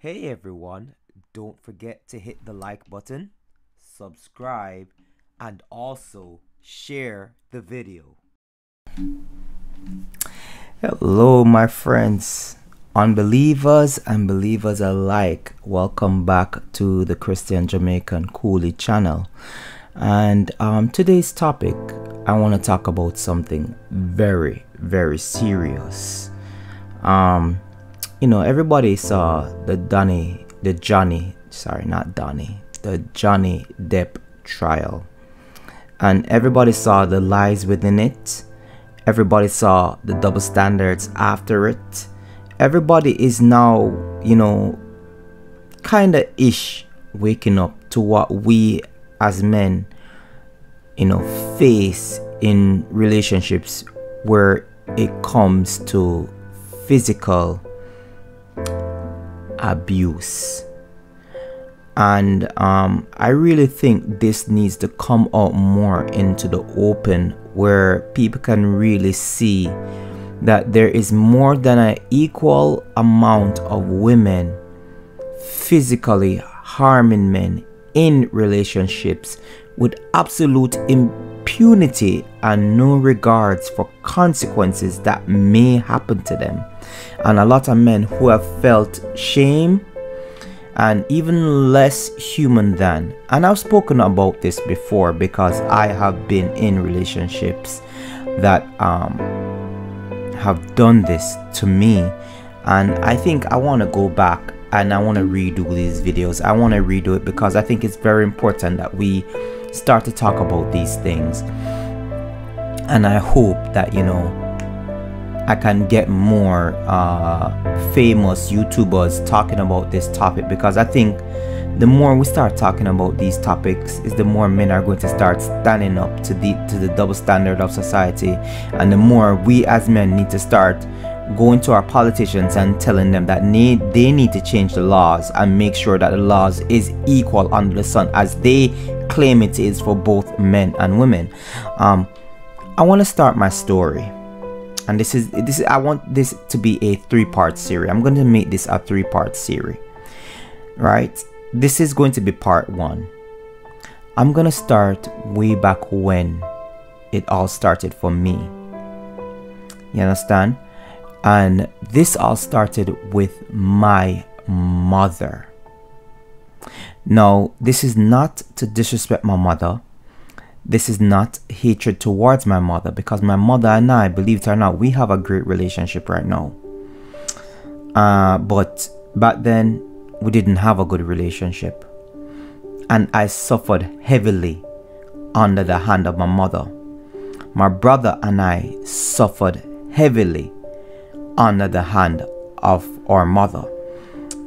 Hey everyone, don't forget to hit the like button, subscribe, and also share the video. Hello my friends, unbelievers and believers alike. Welcome back to the Christian Jamaican Coolie channel. And today's topic, I want to talk about something very, very serious. Everybody saw the Johnny Depp trial, and everybody saw the lies within it. Everybody saw the double standards after it. Everybody is now, kind of waking up to what we as men, face in relationships where it comes to physical abuse. And I really think this needs to come out more into the open, where people can really see that there is more than an equal amount of women physically harming men in relationships with absolute impunity and no regards for consequences that may happen to them. And a lot of men who have felt shame and even less human than. And I've spoken about this before because I have been in relationships that have done this to me. And I think I want to go back and I want to redo these videos. I want to redo it because I think it's very important that we start to talk about these things. And I hope that, I can get more famous YouTubers talking about this topic, because I think the more we start talking about these topics is the more men are going to start standing up to the double standard of society, and the more we as men need to start going to our politicians and telling them that they need to change the laws and make sure that the laws is equal under the sun as they claim it is for both men and women. I want to start my story. And this is I want this to be a 3-part series. I'm going to make this a 3-part series. Right? This is going to be part 1. I'm going to start way back when it all started for me. You understand? And this all started with my mother. Now, this is not to disrespect my mother. This is not hatred towards my mother, because my mother and I, believe it or not, we have a great relationship right now. But back then, we didn't have a good relationship. And I suffered heavily under the hand of my mother. My brother and I suffered heavily under the hand of our mother.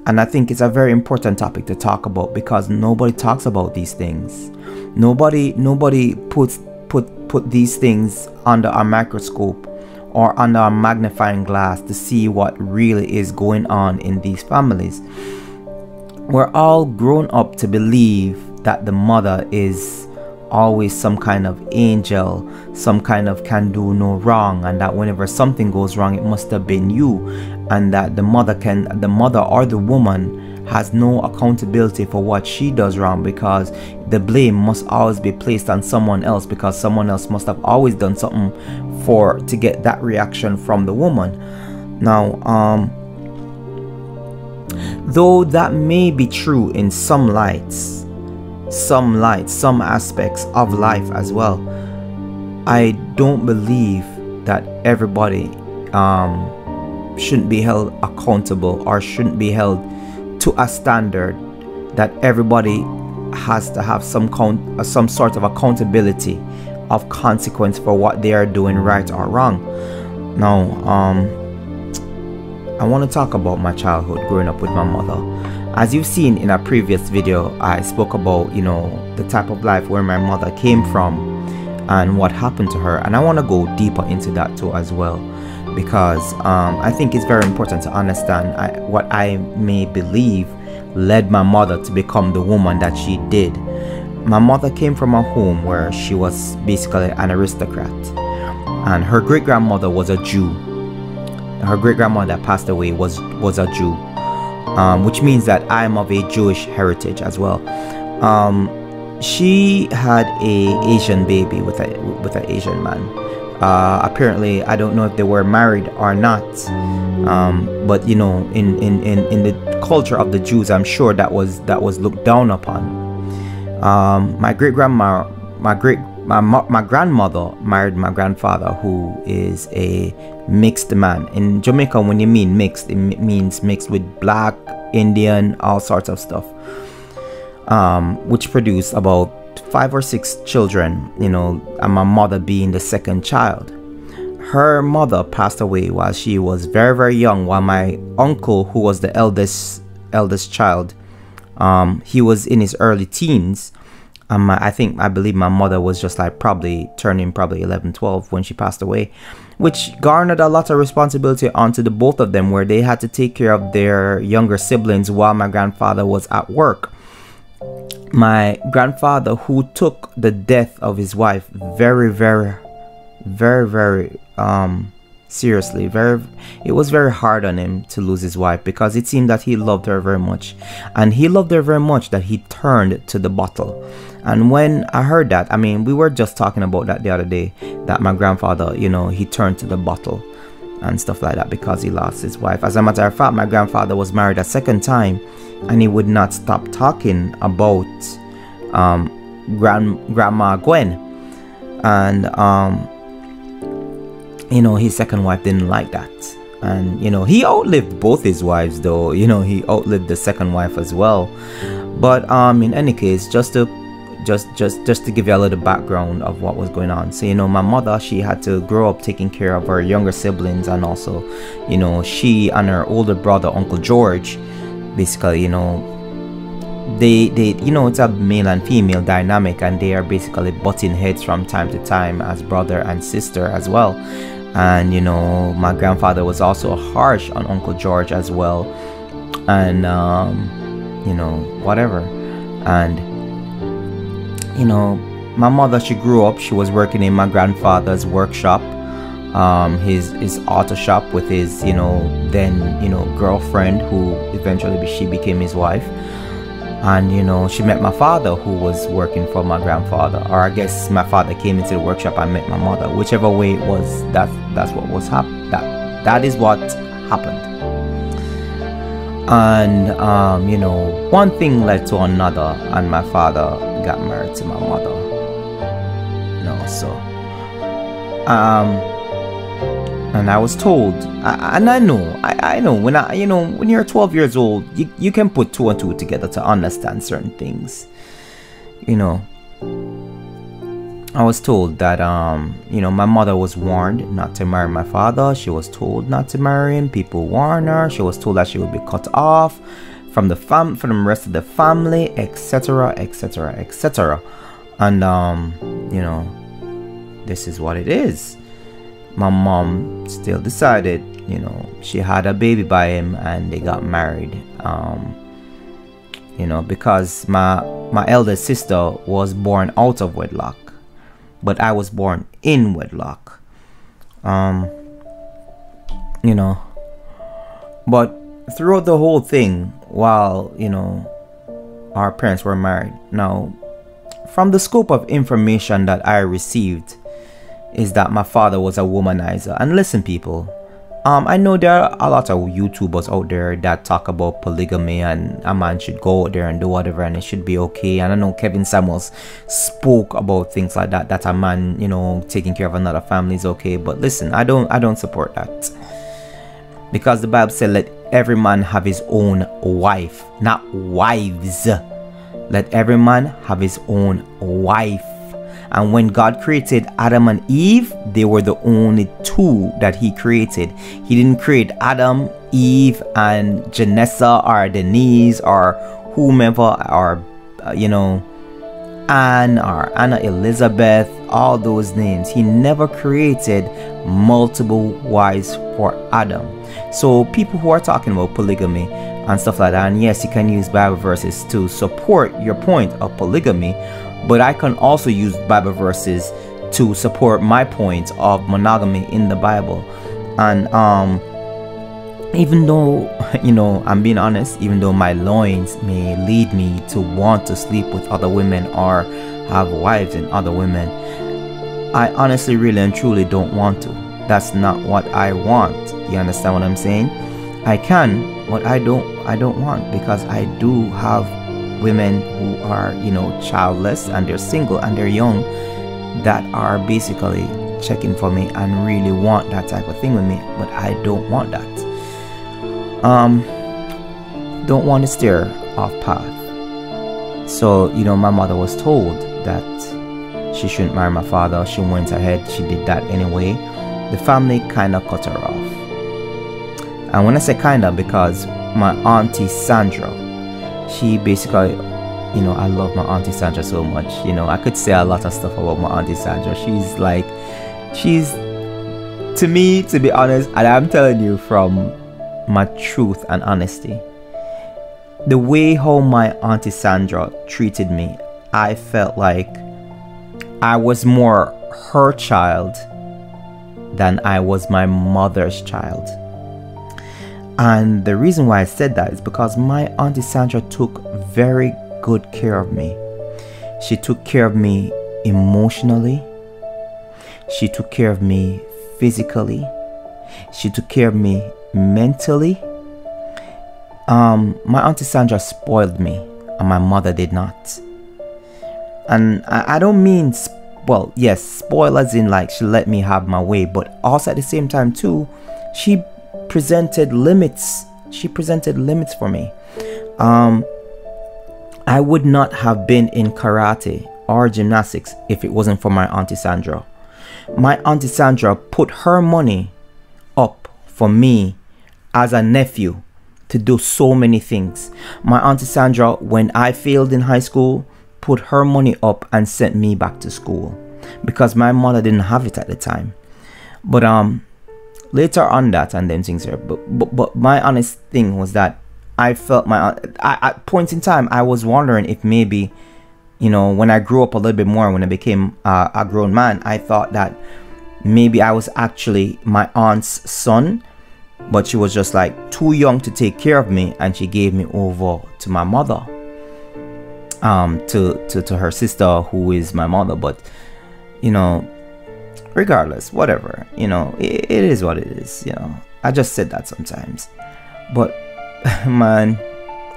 And I think it's a very important topic to talk about, because nobody talks about these things. Nobody put these things under a microscope or under a magnifying glass to see what really is going on in these families. We're all grown up to believe that the mother is always some kind of angel, some kind of can do no wrong, and that whenever something goes wrong, it must have been you, and that the mother or the woman has no accountability for what she does wrong, because the blame must always be placed on someone else, because someone else must have always done something to get that reaction from the woman. Now, though that may be true in some aspects of life as well, I don't believe that everybody shouldn't be held accountable, or shouldn't be held to a standard that everybody has to have some sort of accountability of consequence for what they are doing, right or wrong. Now, I want to talk about my childhood growing up with my mother. As you've seen in a previous video, I spoke about, the type of life where my mother came from and what happened to her. And I want to go deeper into that too as well, because I think it's very important to understand what I may believe led my mother to become the woman that she did. My mother came from a home where she was basically an aristocrat, and her great-grandmother was a Jew. Her great-grandmother that passed away was a Jew. which means that I'm of a Jewish heritage as well. She had a Asian baby with an Asian man. Apparently, I don't know if they were married or not, but you know, in the culture of the Jews, I'm sure that was looked down upon. My grandmother married my grandfather, who is a mixed man. In Jamaica, when you mean mixed, it means mixed with black, Indian, all sorts of stuff, which produced about 5 or 6 children, you know, and my mother being the second child. Her mother passed away while she was very, very young, while my uncle, who was the eldest child, he was in his early teens. I believe my mother was just like turning 11, 12 when she passed away, which garnered a lot of responsibility onto the both of them, where they had to take care of their younger siblings while my grandfather was at work. My grandfather, who took the death of his wife very, very, very, very seriously, it was very hard on him to lose his wife, because it seemed that he loved her very much, and he loved her very much that he turned to the bottle. And when I heard that, I mean, we were just talking about that the other day, that my grandfather, you know, he turned to the bottle and stuff like that because he lost his wife. As a matter of fact, my grandfather was married a second time, and he would not stop talking about Grandma Gwen. And you know, his second wife didn't like that. And you know, he outlived both his wives, though. You know, he outlived the second wife as well. But in any case, just to give you a little background of what was going on. So, you know, my mother, she had to grow up taking care of her younger siblings, and also, you know, she and her older brother, Uncle George, basically, you know, they you know, it's a male and female dynamic, and they are basically butting heads from time to time as brother and sister as well. And you know, my grandfather was also harsh on Uncle George as well, and you know, whatever. And you know, my mother, she grew up, she was working in my grandfather's workshop, his auto shop, with his, you know, then, you know, girlfriend, who eventually she became his wife. And you know, she met my father, who was working for my grandfather, or I guess my father came into the workshop and met my mother. Whichever way it was, that's what was that is what happened. And you know, one thing led to another, and my father got married to my mother. You know, so and I was told, I know when you're 12 years old, you can put 2 and 2 together to understand certain things. You know, I was told that you know, my mother was warned not to marry my father. She was told not to marry him. People warned her. She was told that she would be cut off from the rest of the family, etc., etc., etc. And you know, this is what it is. My mom still decided, you know, she had a baby by him, and they got married. You know, because my eldest sister was born out of wedlock, but I was born in wedlock. You know, but throughout the whole thing, while, you know, our parents were married, now, from the scope of information that I received, is that my father was a womanizer. And listen, people, I know there are a lot of YouTubers out there that talk about polygamy, and a man should go out there and do whatever, and it should be okay. And I know Kevin Samuels spoke about things like that, that a man, you know, taking care of another family is okay. But listen, I don't support that, because the Bible said, let every man have his own wife, not wives. Let every man have his own wife. And when God created Adam and Eve, they were the only 2 that he created. He didn't create Adam, Eve, and Janessa, or Denise, or whomever, or you know, Anne, or Anna Elizabeth, all those names. He never created multiple wives for Adam. So people who are talking about polygamy and stuff like that, and yes, you can use Bible verses to support your point of polygamy, but I can also use Bible verses to support my point of monogamy in the Bible. And even though, I'm being honest, even though my loins may lead me to want to sleep with other women or have wives and other women, I honestly, really and truly don't want to. That's not what I want. You understand what I'm saying? I can, but I don't want, because I do have women who are, childless, and they're single and they're young, that are basically checking for me and really want that type of thing with me, but I don't want that. Don't want to steer off path. So, my mother was told that she shouldn't marry my father. She went ahead, she did that anyway. The family kind of cut her off. And when I say kind of, because my auntie Sandra, she basically, I love my auntie Sandra so much. I could say a lot of stuff about my auntie Sandra. She's to me, to be honest, and I'm telling you from my truth and honesty, the way how my auntie Sandra treated me, I felt like I was more her child than I was my mother's child. And the reason why I said that is because my auntie Sandra took very good care of me. She took care of me emotionally. She took care of me physically. She took care of me mentally. My auntie Sandra spoiled me, and my mother did not. And I don't mean, well, yes, spoil as in like she let me have my way, but also at the same time too, she presented limits. She presented limits for me. I would not have been in karate or gymnastics if it wasn't for my auntie Sandra. My auntie Sandra put her money up for me as a nephew to do so many things. My auntie Sandra, when I failed in high school, put her money up and sent me back to school, because my mother didn't have it at the time. But later on that, and then things are, but my honest thing was that I felt at points in time I was wondering if maybe, when I grew up a little bit more, when I became a grown man, I thought that maybe I was actually my aunt's son, but she was just like too young to take care of me, and she gave me over to my mother, to her sister, who is my mother. But regardless, whatever, it is what it is. I just said that sometimes, but man,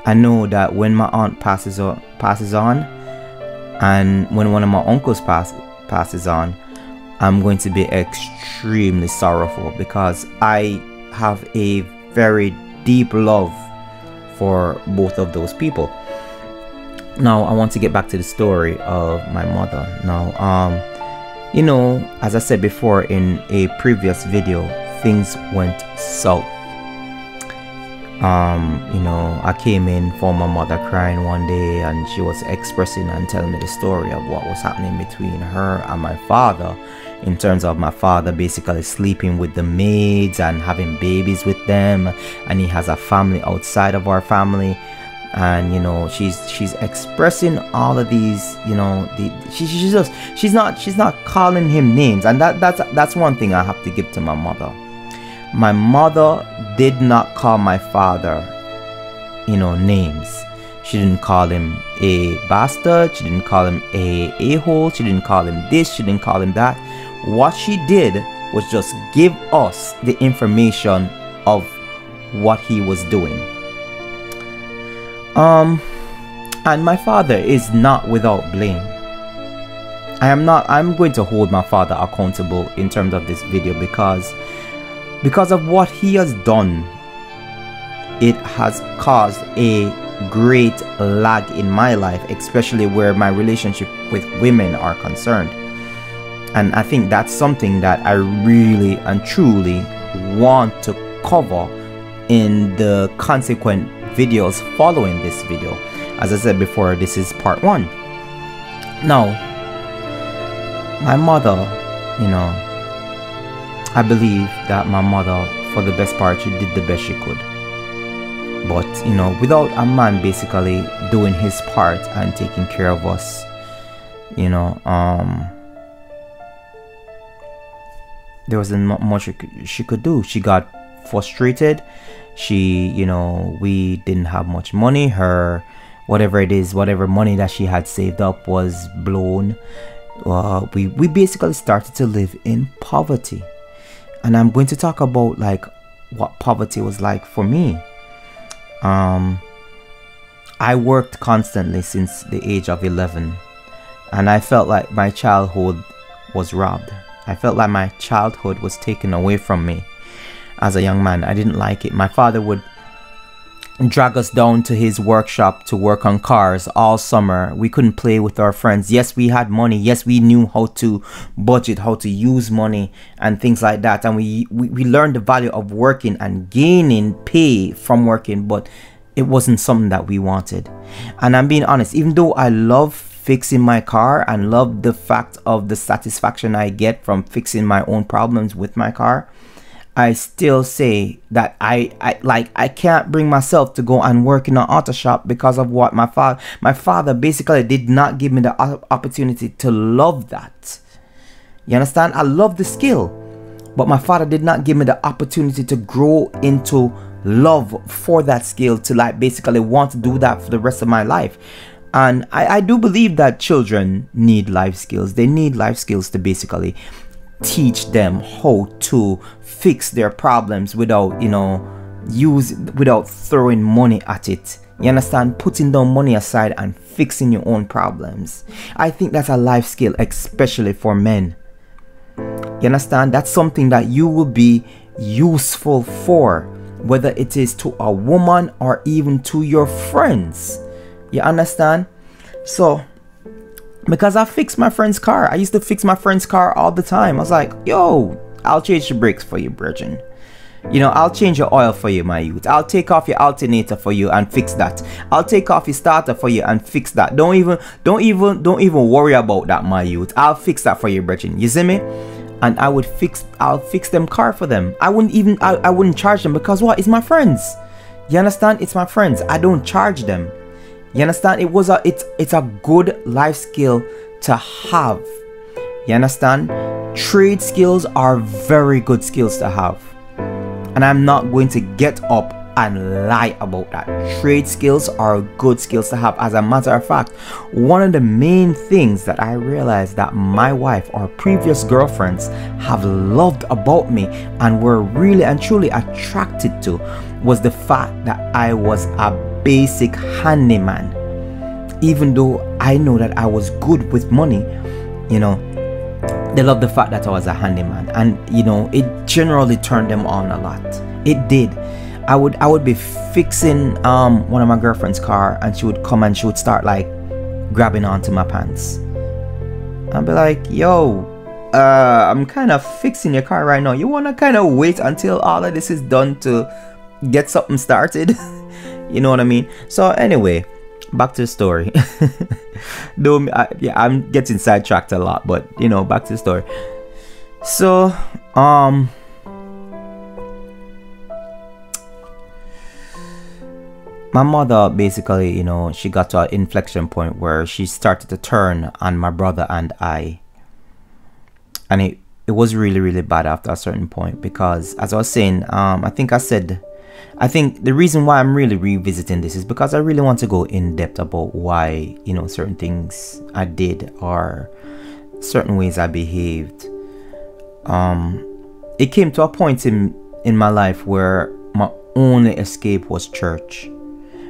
I know that when my aunt passes on, and when one of my uncles passes on, I'm going to be extremely sorrowful, because I have a very deep love for both of those people. Now, I want to get back to the story of my mother. Now, as I said before in a previous video, things went south. I came in for my mother crying one day, and she was expressing and telling me the story of what was happening between her and my father, in terms of my father basically sleeping with the maids and having babies with them, and he has a family outside of our family. And she's expressing all of these, she's not calling him names. And that's one thing I have to give to my mother. My mother did not call my father names. She didn't call him a bastard. She didn't call him a hole. She didn't call him this. She didn't call him that. What she did was just give us the information of what he was doing. And my father is not without blame. I'm going to hold my father accountable in terms of this video, because of what he has done, it has caused a great lag in my life, especially where my relationship with women are concerned. And I think that's something that I really and truly want to cover in the consequent videos following this video. As I said before, this is part 1. Now, my mother, I believe that my mother, for the best part, she did the best she could. But without a man basically doing his part and taking care of us, there wasn't much she could do. She got frustrated. She, you know, we didn't have much money. Her, whatever it is, whatever money that she had saved up was blown. We basically started to live in poverty. And I'm going to talk about like what poverty was like for me. I worked constantly since the age of 11, and I felt like my childhood was robbed. I felt like my childhood was taken away from me as a young man. I didn't like it. My father would drag us down to his workshop to work on cars all summer. We couldn't play with our friends. Yes, we had money. Yes, we knew how to budget, how to use money and things like that. And we learned the value of working and gaining pay from working, but it wasn't something that we wanted. And I'm being honest, even though I love fixing my car and love the fact of the satisfaction I get from fixing my own problems with my car, I still say that I can't bring myself to go and work in an auto shop because of what my father basically did not give me the opportunity to love that. You understand? I love the skill, but my father did not give me the opportunity to grow into love for that skill, to like basically want to do that for the rest of my life. And I do believe that children need life skills. They need life skills to basically teach them how to fix their problems without, you know, without throwing money at it. You understand? Putting down money aside and fixing your own problems. I think that's a life skill, especially for men. You understand? That's something that you will be useful for, whether it is to a woman or even to your friends. You understand? So because I fixed my friend's car. I used to fix my friend's car all the time. I was like, yo, I'll change the brakes for you, Bridget. You know, I'll change your oil for you, my youth. I'll take off your alternator for you and fix that. I'll take off your starter for you and fix that. Don't even worry about that, my youth. I'll fix that for you, Bridget. You see me? And I'll fix them car for them. I wouldn't charge them because what? It's my friends. You understand? It's my friends. I don't charge them. You understand? It's a good life skill to have. You understand? Trade skills are very good skills to have. And I'm not going to get up and lie about that. Trade skills are good skills to have. As a matter of fact, one of the main things that I realized that my wife or previous girlfriends have loved about me and were really and truly attracted to was the fact that I was a basic handyman. Even though I know that I was good with money, you know, they loved the fact that I was a handyman, and you know, it generally turned them on a lot. It did. I would be fixing one of my girlfriend's car, and she would come and she would start like grabbing onto my pants. I'd be like, yo, I'm kind of fixing your car right now. You want to kind of wait until all of this is done to get something started? You know what I mean? So anyway, back to the story. I'm getting sidetracked a lot, but you know, back to the story. So my mother basically, you know, she got to an inflection point where she started to turn on my brother and I, and it was really, really bad after a certain point, because as I was saying, I think the reason why I'm really revisiting this is because I really want to go in depth about why, you know, certain things I did or certain ways I behaved. It came to a point in my life where my only escape was church.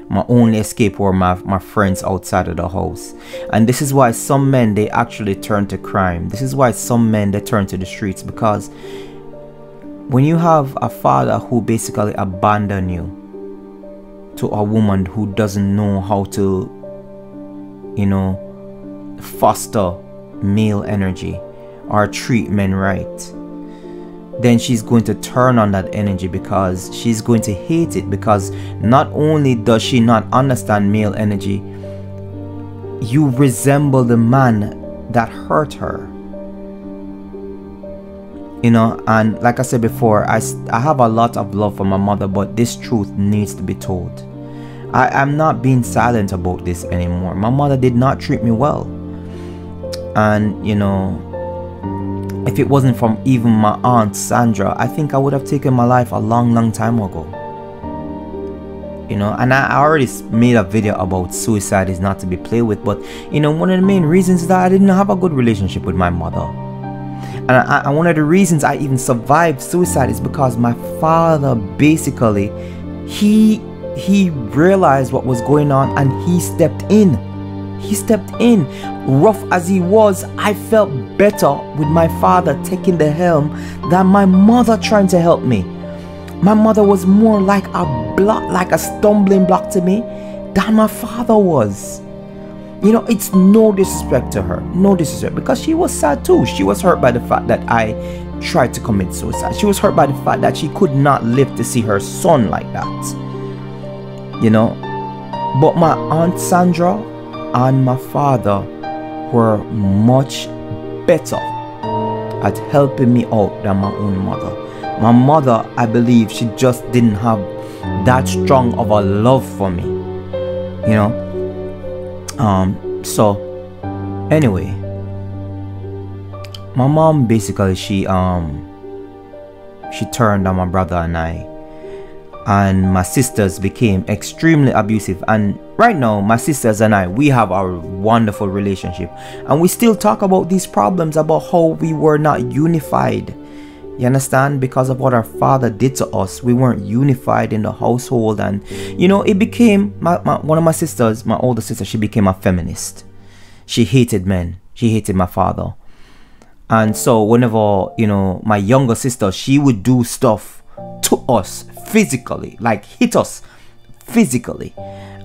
My only escape were my friends outside of the house. And this is why some men, they actually turn to crime. This is why some men, they turn to the streets, because when you have a father who basically abandoned you to a woman who doesn't know how to, you know, foster male energy or treat men right, then she's going to turn on that energy, because she's going to hate it, because not only does she not understand male energy, you resemble the man that hurt her. You know, and like I said before, I have a lot of love for my mother, but this truth needs to be told. I'm not being silent about this anymore. My mother did not treat me well. And, you know, if it wasn't from even my aunt Sandra, I think I would have taken my life a long, long time ago. you know. And I already made a video about suicide is not to be played with, but you know, one of the main reasons is that I didn't have a good relationship with my mother. And one of the reasons I even survived suicide is because my father, basically, he realized what was going on and he stepped in. He stepped in. Rough as he was, I felt better with my father taking the helm than my mother trying to help me. My mother was more like a stumbling block to me than my father was. You know, it's no disrespect to her, no disrespect, because she was sad too. She was hurt by the fact that I tried to commit suicide. She was hurt by the fact that she could not live to see her son like that. You know, but my Aunt Sandra and my father were much better at helping me out than my own mother. My mother, I believe, she just didn't have that strong of a love for me, you know. So anyway, my mom basically she turned on my brother and my sisters became extremely abusive. And right now, my sisters and I, we have our wonderful relationship, and we still talk about these problems, about how we were not unified. You understand? Because of what our father did to us, we weren't unified in the household. And you know, it became one of my sisters, my older sister, she became a feminist. She hated men. She hated my father. And so whenever, you know, my younger sister, she would do stuff to us physically, like hit us physically,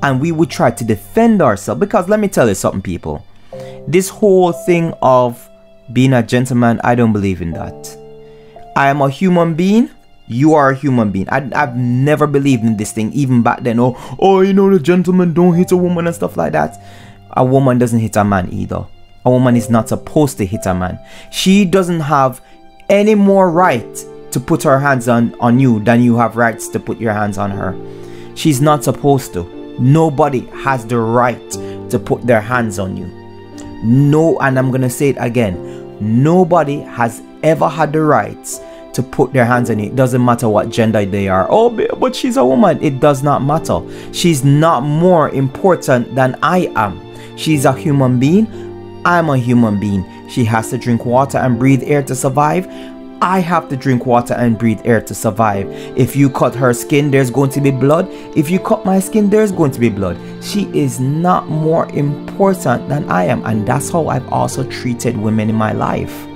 and we would try to defend ourselves. Because let me tell you something, people, this whole thing of being a gentleman, I don't believe in that. I am a human being. You are a human being. I've never believed in this thing, even back then. Oh, you know, the gentleman don't hit a woman and stuff like that. A woman doesn't hit a man either. A woman is not supposed to hit a man. She doesn't have any more right to put her hands on you than you have rights to put your hands on her. She's not supposed to. Nobody has the right to put their hands on you. No, and I'm gonna say it again. Nobody has ever had the rights to put their hands on you. It doesn't matter what gender they are. Oh, but she's a woman. It does not matter. She's not more important than I am. She's a human being. I'm a human being. She has to drink water and breathe air to survive. I have to drink water and breathe air to survive. If you cut her skin, there's going to be blood. If you cut my skin, there's going to be blood. She is not more important than I am. And that's how I've also treated women in my life.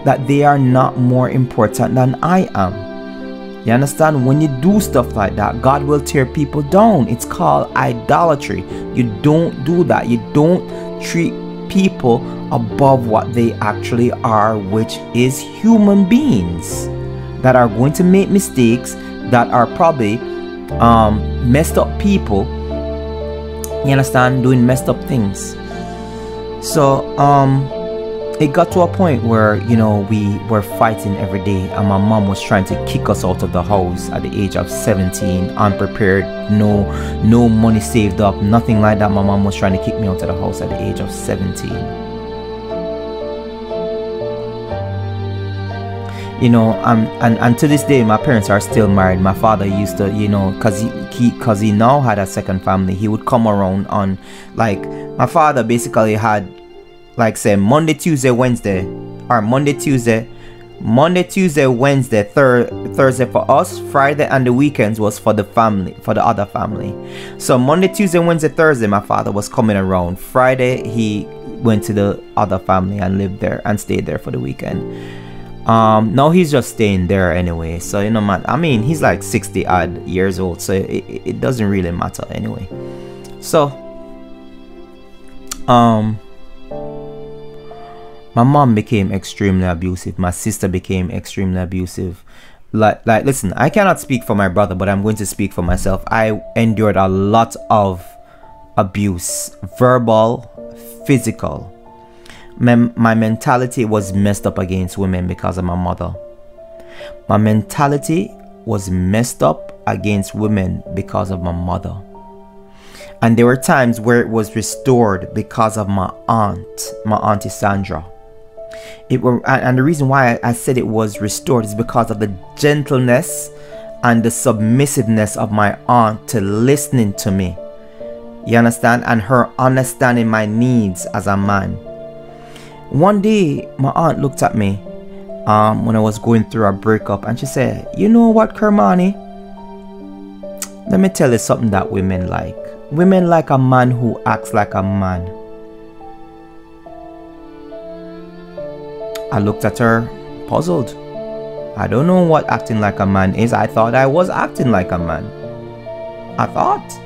That they are not more important than I am. You understand? When you do stuff like that, God will tear people down. It's called idolatry. You don't do that. You don't treat people above what they actually are, which is human beings that are going to make mistakes, that are probably messed up people, you understand, doing messed up things. So it got to a point where, you know, we were fighting every day, and my mom was trying to kick us out of the house at the age of 17, unprepared, no money saved up, nothing like that. My mom was trying to kick me out of the house at the age of 17. You know, and to this day, my parents are still married. My father used to, you know, cause he now had a second family, he would come around on, like, my father basically had, like, say, Monday, Tuesday, Wednesday, or Monday, Tuesday, Wednesday, Thursday for us. Friday and the weekends was for the family, for the other family. So Monday, Tuesday, Wednesday, Thursday, my father was coming around. Friday, he went to the other family and lived there and stayed there for the weekend. Now he's just staying there anyway. So, you know, man, I mean, he's like 60 odd years old, so it doesn't really matter anyway. So, my mom became extremely abusive. My sister became extremely abusive. Like, listen, I cannot speak for my brother, but I'm going to speak for myself. I endured a lot of abuse, verbal, physical. My mentality was messed up against women because of my mother. My mentality was messed up against women because of my mother. And there were times where it was restored because of my auntie Sandra. And the reason why I said it was restored is because of the gentleness and the submissiveness of my aunt to listening to me. You understand? And her understanding my needs as a man. One day, my aunt looked at me when I was going through a breakup, and she said, "You know what, Kermani? Let me tell you something that women like. Women like a man who acts like a man." I looked at her, puzzled. I don't know what acting like a man is. I thought I was acting like a man. I thought.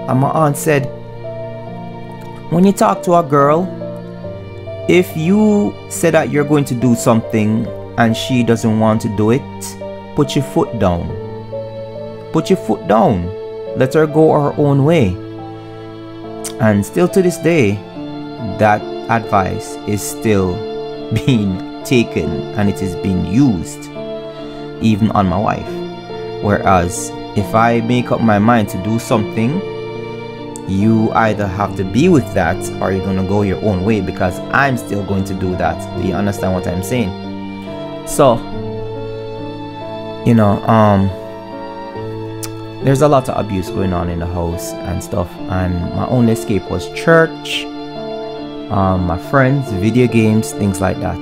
And my aunt said, "When you talk to a girl, if you say that you're going to do something and she doesn't want to do it, put your foot down. Put your foot down. Let her go her own way." And still to this day, that advice is still being taken and it is being used even on my wife. Whereas if I make up my mind to do something, you either have to be with that or you're going to go your own way, because I'm still going to do that. Do you understand what I'm saying? So, you know, there's a lot of abuse going on in the house and stuff, and my only escape was church, my friends, video games, things like that.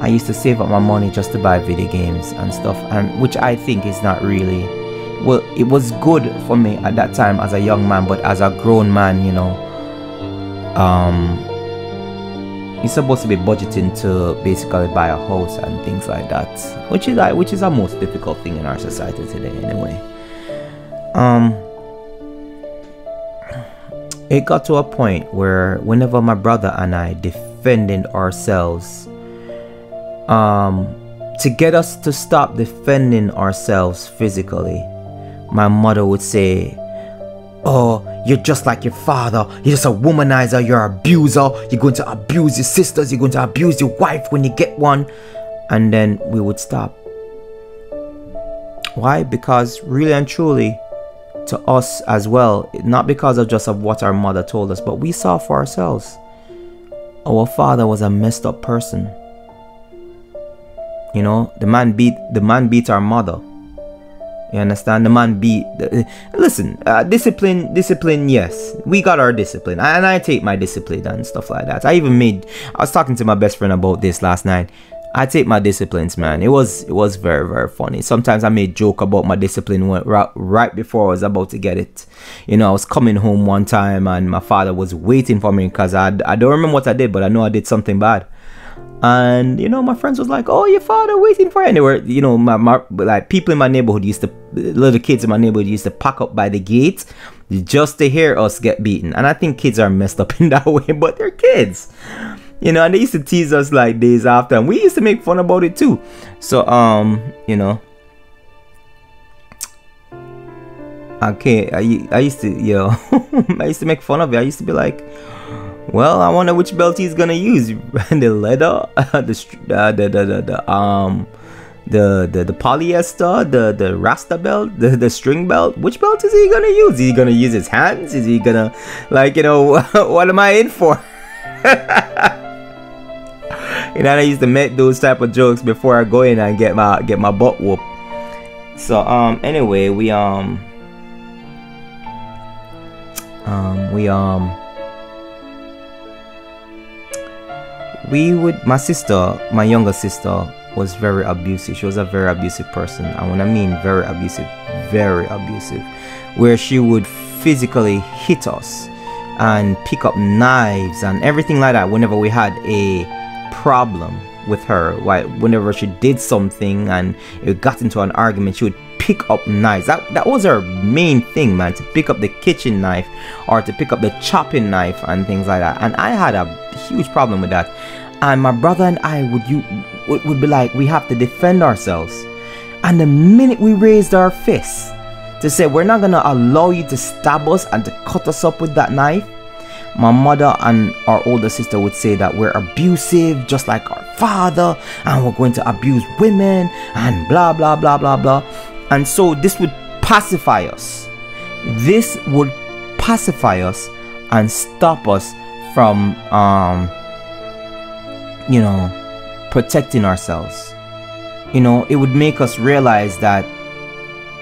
I used to save up my money just to buy video games and stuff, and which I think is not really, well, it was good for me at that time as a young man, but as a grown man, you know, you're supposed to be budgeting to basically buy a house and things like that, which is a most difficult thing in our society today anyway. It got to a point where whenever my brother and I defended ourselves, to get us to stop defending ourselves physically, my mother would say, "Oh, you're just like your father. You're just a womanizer. You're an abuser. You're going to abuse your sisters. You're going to abuse your wife when you get one." And then we would stop. Why? Because really and truly, to us as well, not because of just of what our mother told us, but we saw for ourselves. Our father was a messed up person. You know, the man beat our mother. You understand? The man beat. Listen, discipline. Yes, we got our discipline, and I take my discipline and stuff like that. I was talking to my best friend about this last night. I take my disciplines, man. It was very, very funny. Sometimes I made joke about my discipline right before I was about to get it. You know, I was coming home one time and my father was waiting for me because I don't remember what I did, but I know I did something bad. And you know, my friends was like, "Oh, your father waiting for you." And they were, you know, my like people in my neighborhood little kids in my neighborhood used to pack up by the gate just to hear us get beaten. And I think kids are messed up in that way, but they're kids. You know, and they used to tease us like days after, and we used to make fun about it too. So, you know, okay, I used to, you know, I used to make fun of it. I used to be like, "Well, I wonder which belt he's gonna use, the leather, the polyester, the rasta belt, the string belt. Which belt is he gonna use? Is he gonna use his hands? Is he gonna, like, you know, what am I in for?" You know, I used to make those type of jokes before I go in and get my butt whooped. So anyway, my younger sister was very abusive. She was a very abusive person, and when I mean very abusive, where she would physically hit us and pick up knives and everything like that whenever we had a problem with her. Whenever she did something and it got into an argument, she would pick up knives. That was her main thing, man, to pick up the kitchen knife or to pick up the chopping knife and things like that. And I had a huge problem with that. And my brother and I would be like, we have to defend ourselves. And the minute we raised our fists to say, "We're not gonna allow you to stab us and to cut us up with that knife," my mother and our older sister would say that we're abusive just like our father, and we're going to abuse women and blah blah blah blah blah. And so this would pacify us. This would pacify us and stop us from you know, protecting ourselves. You know, it would make us realize that,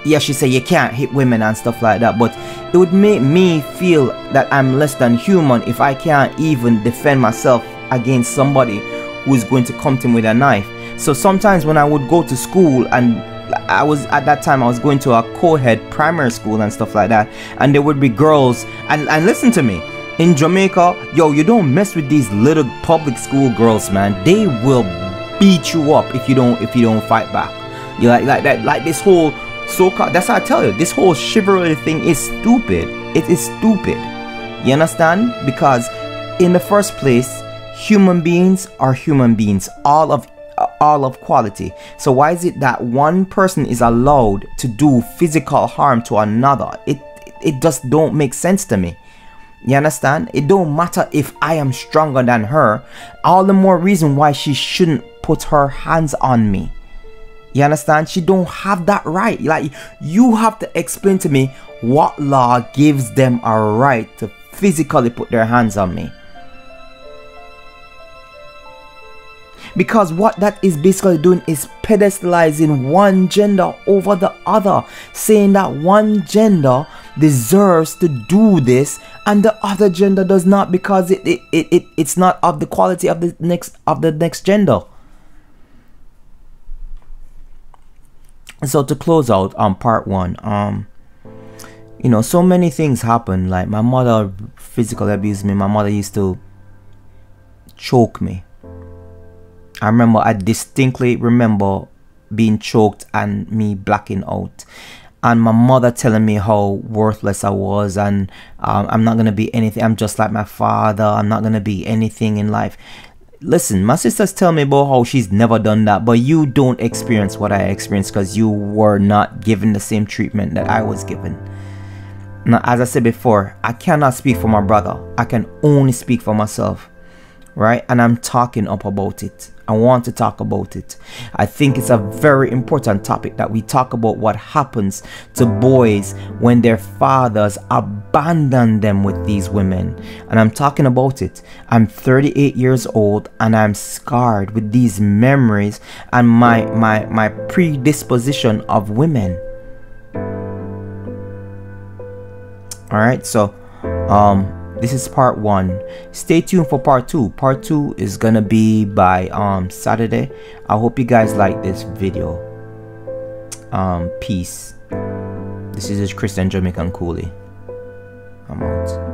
yeah, she said you can't hit women and stuff like that, but it would make me feel that I'm less than human if I can't even defend myself against somebody who is going to come to me with a knife. So sometimes when I would go to school, and at that time I was going to a co-ed primary school and stuff like that, and there would be girls, and listen to me, in Jamaica, yo, you don't mess with these little public school girls, man. They will beat you up if you don't fight back. You like that, like this whole so-called, that's how I tell you, this whole chivalry thing is stupid. It is stupid. You understand? Because in the first place, human beings are human beings, all of quality. So why is it that one person is allowed to do physical harm to another? It just don't make sense to me. You understand? It don't matter if I am stronger than her. All the more reason why she shouldn't put her hands on me. You understand? She don't have that right. Like, you have to explain to me what law gives them a right to physically put their hands on me. Because what that is basically doing is pedestalizing one gender over the other, saying that one gender deserves to do this and the other gender does not, because it's not of the quality of the next gender. So to close out on part one, you know, so many things happen. Like, my mother physically abused me. My mother used to choke me. I distinctly remember being choked and me blacking out, and my mother telling me how worthless I was, and I'm not gonna be anything. I'm just like my father. I'm not gonna be anything in life. Listen, my sisters tell me about how she's never done that, but you don't experience what I experienced because you were not given the same treatment that I was given. Now, as I said before, I cannot speak for my brother. I can only speak for myself, right? And I'm talking up about it. I want to talk about it. I think it's a very important topic that we talk about what happens to boys when their fathers abandon them with these women. And I'm talking about it. I'm 38 years old and I'm scarred with these memories and my predisposition of women. All right, so this is part one. Stay tuned for part two. Part two is gonna be by Saturday. I hope you guys like this video. Peace. This is Christian Jamaican Coolie. I'm out.